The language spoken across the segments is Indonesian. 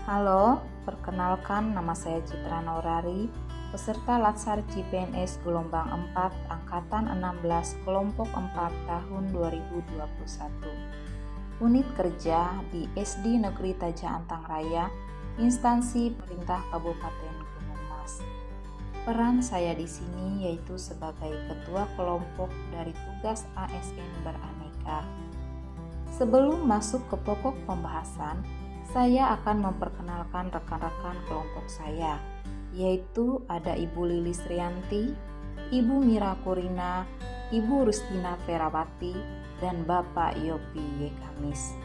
Halo, perkenalkan nama saya Citra Naurari, peserta Latsar CPNS gelombang 4 angkatan 16 kelompok 4 tahun 2021. Unit kerja di SD Negeri Taja Antang Raya, instansi pemerintah Kabupaten Gunung Mas. Peran saya di sini yaitu sebagai ketua kelompok dari tugas ASN beraneka. Sebelum masuk ke pokok pembahasan, saya akan memperkenalkan rekan-rekan kelompok saya, yaitu ada Ibu Lilis Rianti, Ibu Mira Kurina, Ibu Rustina Ferawati, dan Bapak Yopi Y. Kamis.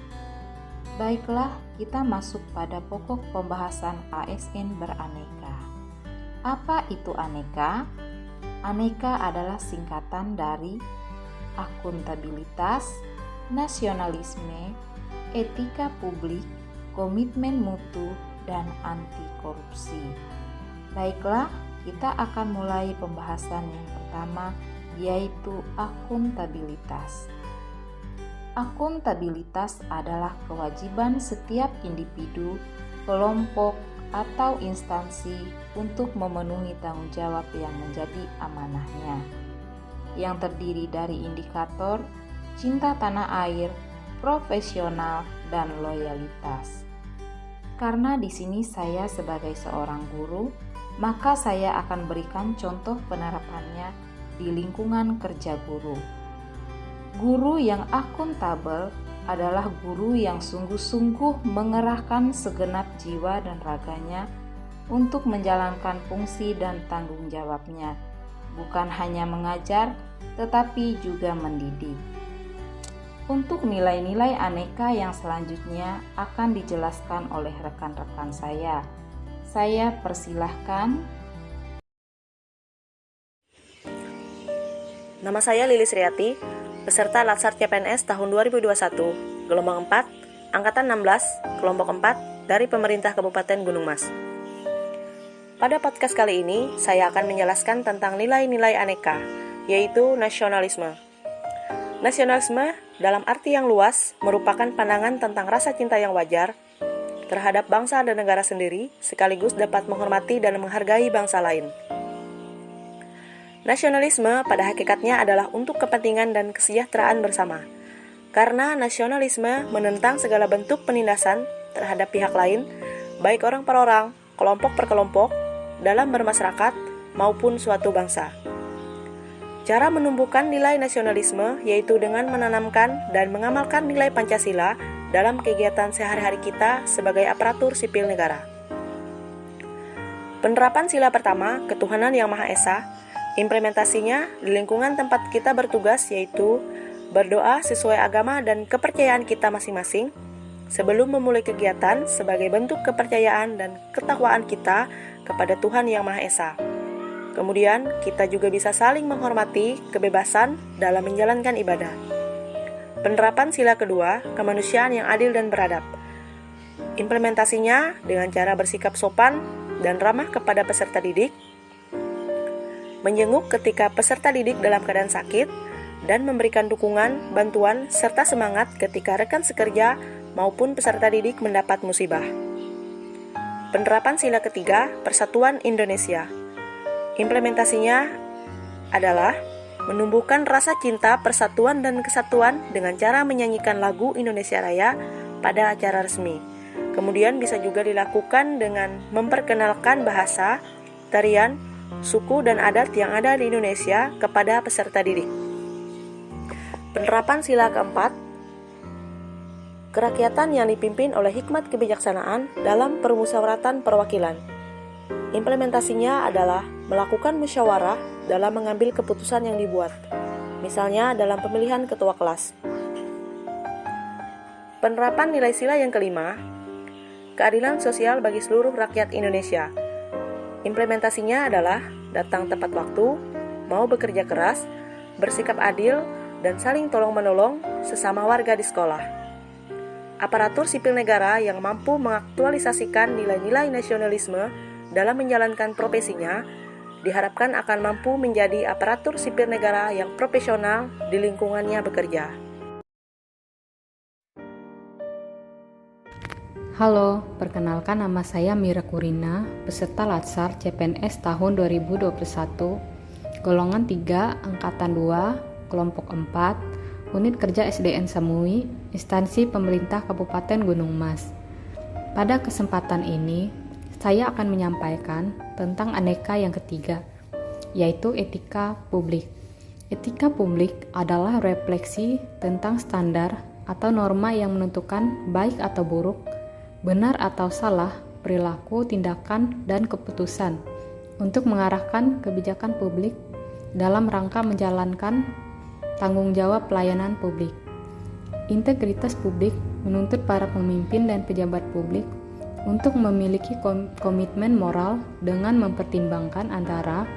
Baiklah, kita masuk pada pokok pembahasan ASN beraneka. Apa itu aneka? Aneka adalah singkatan dari akuntabilitas, nasionalisme, etika publik, komitmen mutu, dan anti korupsi. Baiklah, kita akan mulai pembahasan yang pertama, yaitu akuntabilitas. Akuntabilitas adalah kewajiban setiap individu, kelompok, atau instansi untuk memenuhi tanggung jawab yang menjadi amanahnya, yang terdiri dari indikator cinta tanah air, profesional, dan loyalitas. Karena di sini saya sebagai seorang guru, maka saya akan berikan contoh penerapannya di lingkungan kerja guru. Guru yang akuntabel adalah guru yang sungguh-sungguh mengerahkan segenap jiwa dan raganya untuk menjalankan fungsi dan tanggung jawabnya, bukan hanya mengajar, tetapi juga mendidik. Untuk nilai-nilai aneka yang selanjutnya akan dijelaskan oleh rekan-rekan saya. Saya persilahkan. Nama saya Lilis Riati, peserta Latsar CPNS tahun 2021, gelombang 4, angkatan 16, kelompok 4 dari pemerintah Kabupaten Gunung Mas. Pada podcast kali ini, saya akan menjelaskan tentang nilai-nilai aneka, yaitu nasionalisme. Nasionalisme dalam arti yang luas merupakan pandangan tentang rasa cinta yang wajar terhadap bangsa dan negara sendiri, sekaligus dapat menghormati dan menghargai bangsa lain. Nasionalisme pada hakikatnya adalah untuk kepentingan dan kesejahteraan bersama, karena nasionalisme menentang segala bentuk penindasan terhadap pihak lain, baik orang per orang, kelompok per kelompok, dalam bermasyarakat maupun suatu bangsa. Cara menumbuhkan nilai nasionalisme yaitu dengan menanamkan dan mengamalkan nilai Pancasila dalam kegiatan sehari-hari kita sebagai aparatur sipil negara. Penerapan sila pertama, ketuhanan yang Maha Esa, implementasinya di lingkungan tempat kita bertugas yaitu berdoa sesuai agama dan kepercayaan kita masing-masing sebelum memulai kegiatan sebagai bentuk kepercayaan dan ketakwaan kita kepada Tuhan yang Maha Esa. Kemudian, kita juga bisa saling menghormati kebebasan dalam menjalankan ibadah. Penerapan sila kedua, kemanusiaan yang adil dan beradab. Implementasinya dengan cara bersikap sopan dan ramah kepada peserta didik, menjenguk ketika peserta didik dalam keadaan sakit, dan memberikan dukungan, bantuan, serta semangat ketika rekan sekerja maupun peserta didik mendapat musibah. Penerapan sila ketiga, Persatuan Indonesia. Implementasinya adalah menumbuhkan rasa cinta, persatuan, dan kesatuan dengan cara menyanyikan lagu Indonesia Raya pada acara resmi. Kemudian bisa juga dilakukan dengan memperkenalkan bahasa, tarian, suku, dan adat yang ada di Indonesia kepada peserta didik. Penerapan sila keempat, kerakyatan yang dipimpin oleh hikmat kebijaksanaan dalam permusyawaratan perwakilan. Implementasinya adalah melakukan musyawarah dalam mengambil keputusan yang dibuat, misalnya dalam pemilihan ketua kelas. Penerapan nilai sila yang kelima, keadilan sosial bagi seluruh rakyat Indonesia. Implementasinya adalah datang tepat waktu, mau bekerja keras, bersikap adil, dan saling tolong-menolong sesama warga di sekolah. Aparatur sipil negara yang mampu mengaktualisasikan nilai-nilai nasionalisme dalam menjalankan profesinya diharapkan akan mampu menjadi aparatur sipil negara yang profesional di lingkungannya bekerja. Halo, perkenalkan nama saya Mira Kurina, peserta Latsar CPNS tahun 2021, golongan 3, angkatan 2, kelompok 4, unit kerja SDN Samui, instansi pemerintah Kabupaten Gunung Mas. Pada kesempatan ini, saya akan menyampaikan tentang aneka yang ketiga, yaitu etika publik. Etika publik adalah refleksi tentang standar atau norma yang menentukan baik atau buruk, benar atau salah, perilaku, tindakan, dan keputusan untuk mengarahkan kebijakan publik dalam rangka menjalankan tanggung jawab pelayanan publik. Integritas publik menuntut para pemimpin dan pejabat publik untuk memiliki komitmen moral dengan mempertimbangkan antara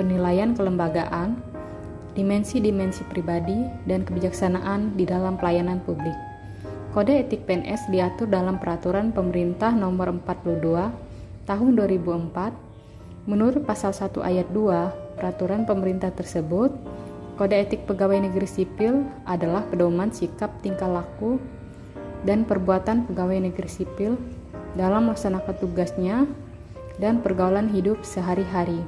penilaian kelembagaan, dimensi-dimensi pribadi, dan kebijaksanaan di dalam pelayanan publik. Kode etik PNS diatur dalam Peraturan Pemerintah Nomor 42 Tahun 2004. Menurut Pasal 1 Ayat 2 Peraturan Pemerintah tersebut, Kode etik pegawai negeri sipil adalah pedoman sikap, tingkah laku, dan perbuatan pegawai negeri sipil dalam melaksanakan tugasnya dan pergaulan hidup sehari-hari.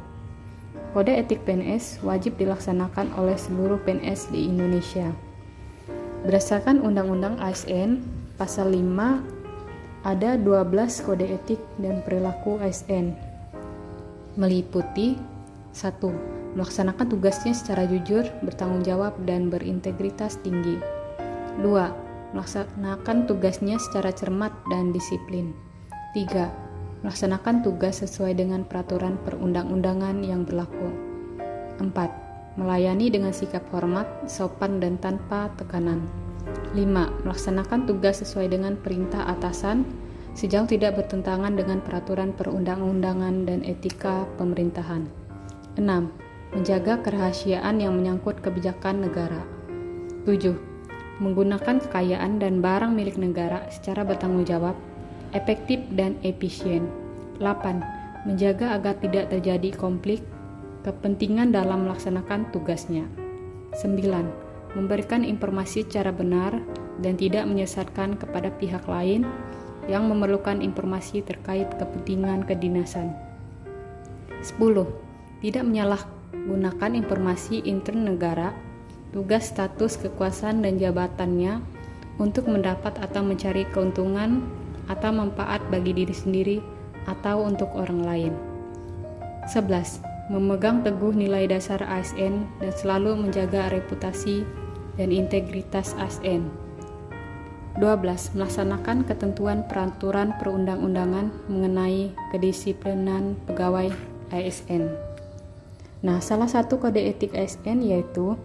Kode etik PNS wajib dilaksanakan oleh seluruh PNS di Indonesia. Berdasarkan Undang-Undang ASN, Pasal 5 ada 12 kode etik dan perilaku ASN, meliputi 1. Melaksanakan tugasnya secara jujur, bertanggung jawab, dan berintegritas tinggi. 2. Melaksanakan tugasnya secara cermat dan disiplin. 3. Melaksanakan tugas sesuai dengan peraturan perundang-undangan yang berlaku. 4. Melayani dengan sikap hormat, sopan, dan tanpa tekanan. 5. Melaksanakan tugas sesuai dengan perintah atasan sejauh tidak bertentangan dengan peraturan perundang-undangan dan etika pemerintahan. 6. Menjaga kerahasiaan yang menyangkut kebijakan negara. 7. Menggunakan kekayaan dan barang milik negara secara bertanggung jawab, efektif, dan efisien. 8. Menjaga agar tidak terjadi konflik kepentingan dalam melaksanakan tugasnya. 9. Memberikan informasi secara benar dan tidak menyesatkan kepada pihak lain yang memerlukan informasi terkait kepentingan kedinasan. 10. Tidak menyalahgunakan informasi intern negara, tugas, status, kekuasaan, dan jabatannya untuk mendapat atau mencari keuntungan atau manfaat bagi diri sendiri atau untuk orang lain. 11. Memegang teguh nilai dasar ASN dan selalu menjaga reputasi dan integritas ASN. 12. Melaksanakan ketentuan peraturan perundang-undangan mengenai kedisiplinan pegawai ASN. Nah, salah satu kode etik ASN yaitu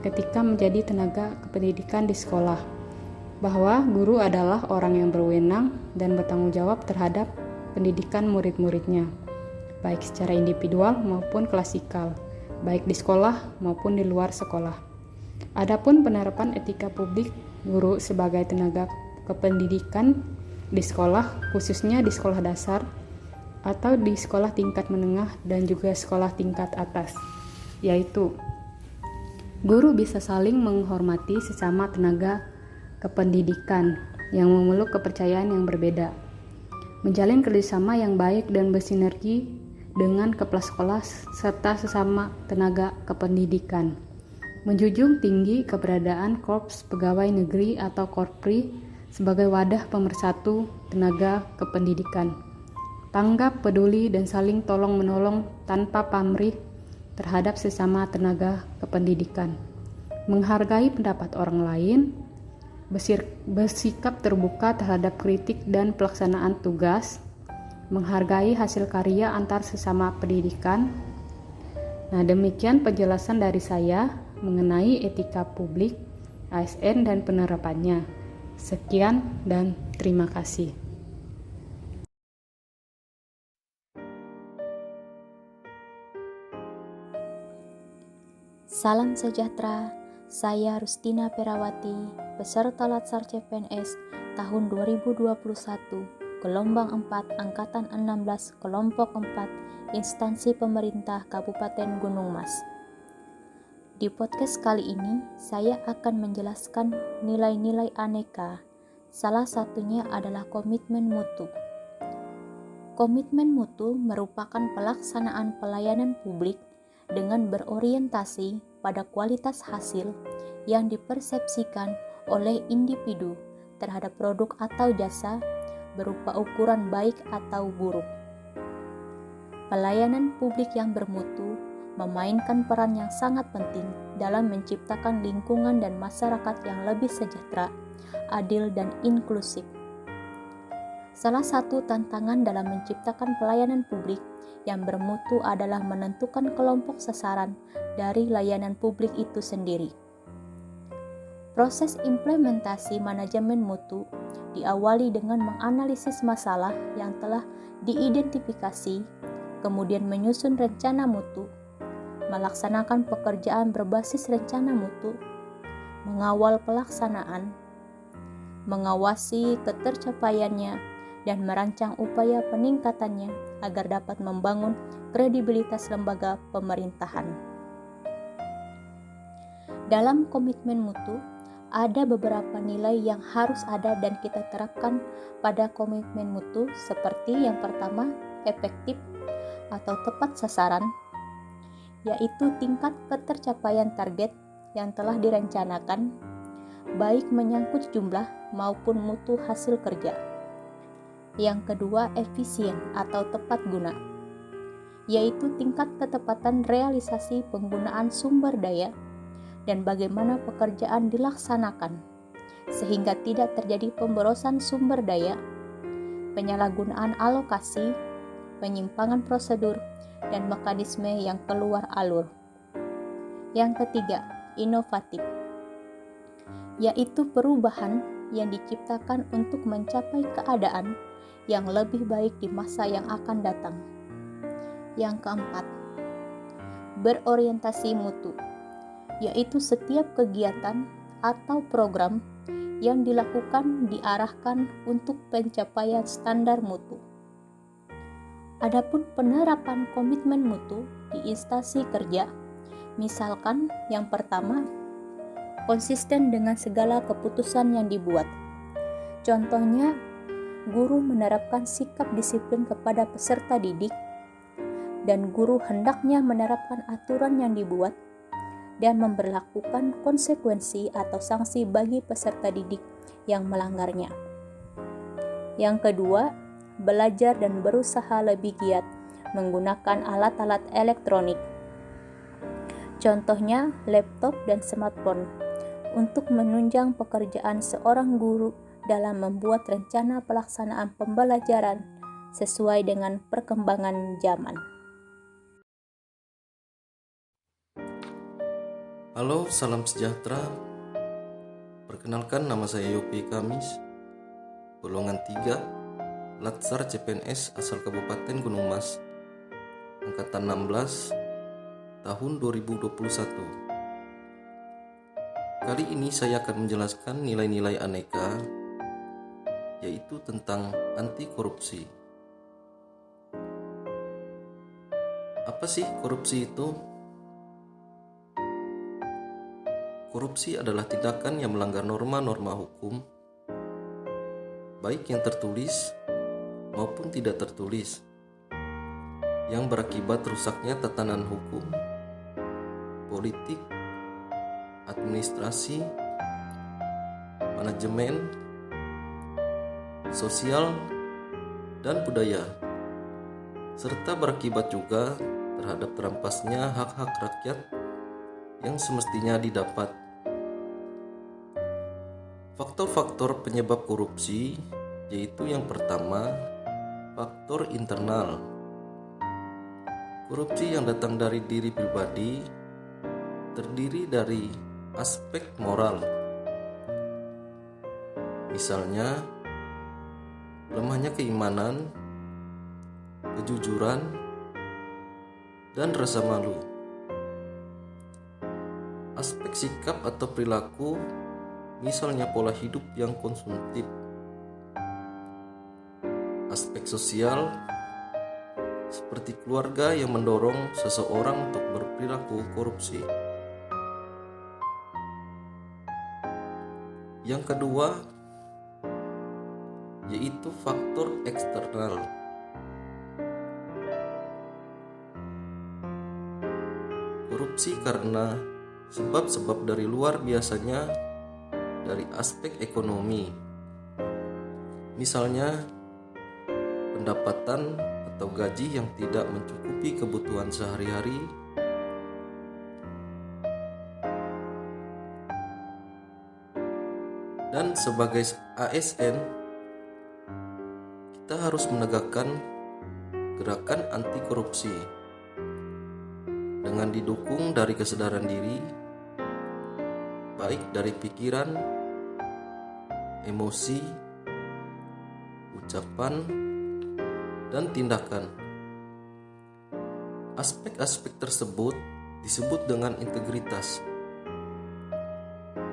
ketika menjadi tenaga kependidikan di sekolah, bahwa guru adalah orang yang berwenang dan bertanggung jawab terhadap pendidikan murid-muridnya, baik secara individual maupun klasikal, baik di sekolah maupun di luar sekolah. Adapun penerapan etika publik guru sebagai tenaga kependidikan di sekolah, khususnya di sekolah dasar atau di sekolah tingkat menengah dan juga sekolah tingkat atas, yaitu guru bisa saling menghormati sesama tenaga kependidikan yang memeluk kepercayaan yang berbeda, menjalin kerjasama yang baik dan bersinergi dengan kepala sekolah serta sesama tenaga kependidikan, menjunjung tinggi keberadaan Korps Pegawai Negeri atau Korpri sebagai wadah pemersatu tenaga kependidikan, tanggap, peduli, dan saling tolong-menolong tanpa pamrih terhadap sesama tenaga kependidikan, menghargai pendapat orang lain, bersikap terbuka terhadap kritik dan pelaksanaan tugas, menghargai hasil karya antar sesama pendidikan. Nah, demikian penjelasan dari saya mengenai etika publik, ASN, dan penerapannya. Sekian dan terima kasih. Salam sejahtera, saya Rustina Perawati, peserta Latsar CPNS tahun 2021. Gelombang 4 Angkatan 16 Kelompok 4 Instansi Pemerintah Kabupaten Gunung Mas. Di podcast kali ini, saya akan menjelaskan nilai-nilai aneka Salah satunya adalah komitmen mutu. Komitmen mutu merupakan pelaksanaan pelayanan publik dengan berorientasi pada kualitas hasil yang dipersepsikan oleh individu terhadap produk atau jasa berupa ukuran baik atau buruk. Pelayanan publik yang bermutu memainkan peran yang sangat penting dalam menciptakan lingkungan dan masyarakat yang lebih sejahtera, adil, dan inklusif. Salah satu tantangan dalam menciptakan pelayanan publik yang bermutu adalah menentukan kelompok sasaran dari layanan publik itu sendiri. Proses implementasi manajemen mutu diawali dengan menganalisis masalah yang telah diidentifikasi, kemudian menyusun rencana mutu, melaksanakan pekerjaan berbasis rencana mutu, mengawal pelaksanaan, mengawasi ketercapaiannya, dan merancang upaya peningkatannya agar dapat membangun kredibilitas lembaga pemerintahan. Dalam komitmen mutu, ada beberapa nilai yang harus ada dan kita terapkan pada komitmen mutu, seperti yang pertama, efektif atau tepat sasaran, yaitu tingkat ketercapaian target yang telah direncanakan, baik menyangkut jumlah maupun mutu hasil kerja. Yang kedua, efisien atau tepat guna, yaitu tingkat ketepatan realisasi penggunaan sumber daya dan bagaimana pekerjaan dilaksanakan, sehingga tidak terjadi pemborosan sumber daya, penyalahgunaan alokasi, penyimpangan prosedur, dan mekanisme yang keluar alur. Yang ketiga, inovatif, yaitu perubahan yang diciptakan untuk mencapai keadaan yang lebih baik di masa yang akan datang. Yang keempat, berorientasi mutu, yaitu setiap kegiatan atau program yang dilakukan diarahkan untuk pencapaian standar mutu. Adapun penerapan komitmen mutu di instansi kerja, misalkan yang pertama, konsisten dengan segala keputusan yang dibuat. Contohnya, guru menerapkan sikap disiplin kepada peserta didik, dan guru hendaknya menerapkan aturan yang dibuat dan memberlakukan konsekuensi atau sanksi bagi peserta didik yang melanggarnya. Yang kedua, belajar dan berusaha lebih giat menggunakan alat-alat elektronik. Contohnya, laptop dan smartphone untuk menunjang pekerjaan seorang guru dalam membuat rencana pelaksanaan pembelajaran sesuai dengan perkembangan zaman. Halo, salam sejahtera. Perkenalkan, nama saya Yopi Kamis, golongan 3, Latsar CPNS asal Kabupaten Gunung Mas, angkatan 16, tahun 2021. Kali ini saya akan menjelaskan nilai-nilai aneka, yaitu tentang anti korupsi. Apa sih korupsi itu? Korupsi adalah tindakan yang melanggar norma-norma hukum, baik yang tertulis maupun tidak tertulis, yang berakibat rusaknya tatanan hukum, politik, administrasi, manajemen, sosial, dan budaya, serta berakibat juga terhadap terampasnya hak-hak rakyat yang semestinya didapat. Faktor-faktor penyebab korupsi yaitu yang pertama, faktor internal. Korupsi yang datang dari diri pribadi terdiri dari aspek moral. Misalnya, lemahnya keimanan, kejujuran, dan rasa malu. Aspek sikap atau perilaku, misalnya pola hidup yang konsumtif. Aspek sosial, seperti keluarga yang mendorong seseorang untuk berperilaku korupsi. Yang kedua, yaitu faktor eksternal. Korupsi karena sebab-sebab dari luar, biasanya dari aspek ekonomi. Misalnya, pendapatan atau gaji yang tidak mencukupi kebutuhan sehari-hari, dan sebagai ASN kita harus menegakkan gerakan anti korupsi dengan didukung dari kesadaran diri, baik dari pikiran, emosi, ucapan, dan tindakan. Aspek-aspek tersebut disebut dengan integritas.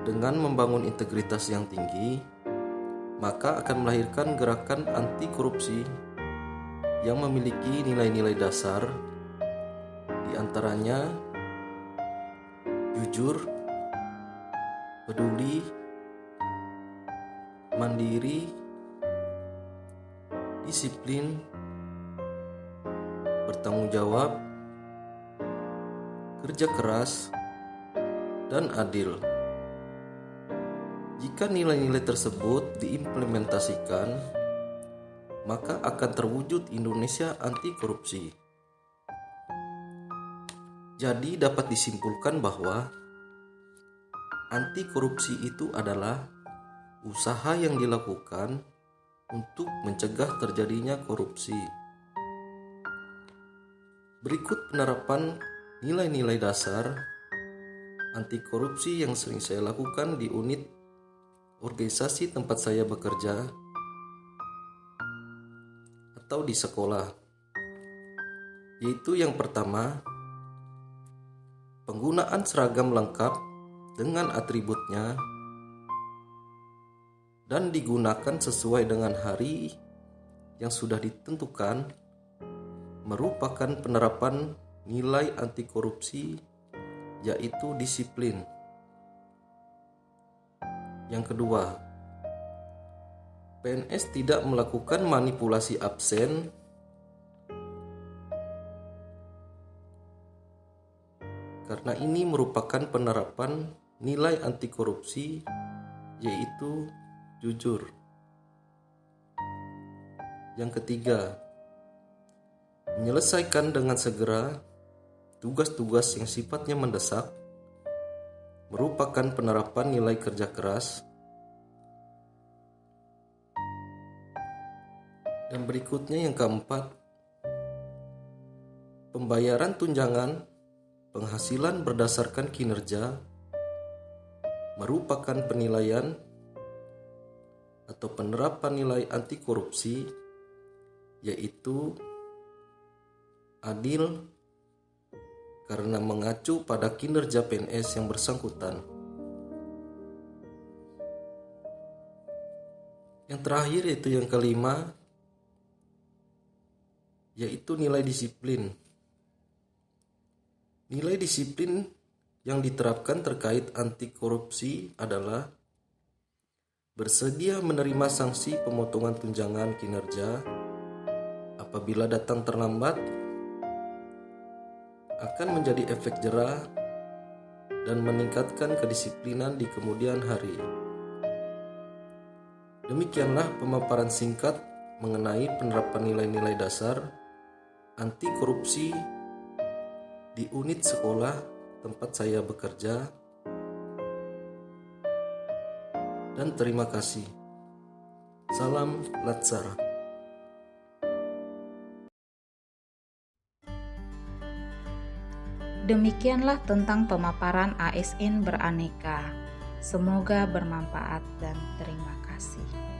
Dengan membangun integritas yang tinggi, maka akan melahirkan gerakan anti korupsi yang memiliki nilai-nilai dasar, di antaranya jujur, peduli, mandiri, disiplin, bertanggung jawab, kerja keras, dan adil. Jika nilai-nilai tersebut diimplementasikan, maka akan terwujud Indonesia anti korupsi. Jadi dapat disimpulkan bahwa anti korupsi itu adalah usaha yang dilakukan untuk mencegah terjadinya korupsi. Berikut penerapan nilai-nilai dasar anti korupsi yang sering saya lakukan di unit organisasi tempat saya bekerja atau di sekolah, yaitu yang pertama, penggunaan seragam lengkap dengan atributnya dan digunakan sesuai dengan hari yang sudah ditentukan merupakan penerapan nilai anti korupsi, yaitu disiplin. Yang kedua, PNS tidak melakukan manipulasi absen karena ini merupakan penerapan nilai anti korupsi, yaitu jujur. Yang ketiga, menyelesaikan dengan segera tugas-tugas yang sifatnya mendesak merupakan penerapan nilai kerja keras. Dan berikutnya yang keempat, pembayaran tunjangan penghasilan berdasarkan kinerja merupakan penilaian atau penerapan nilai anti korupsi, yaitu adil karena mengacu pada kinerja PNS yang bersangkutan. Yang terakhir yaitu yang kelima, yaitu nilai disiplin. Nilai disiplin yang diterapkan terkait anti korupsi adalah bersedia menerima sanksi pemotongan tunjangan kinerja apabila datang terlambat, akan menjadi efek jera dan meningkatkan kedisiplinan di kemudian hari. Demikianlah pemaparan singkat mengenai penerapan nilai-nilai dasar anti korupsi di unit sekolah tempat saya bekerja. Dan terima kasih. Salam Latsar. Demikianlah tentang pemaparan ASN beraneka. Semoga bermanfaat dan terima kasih.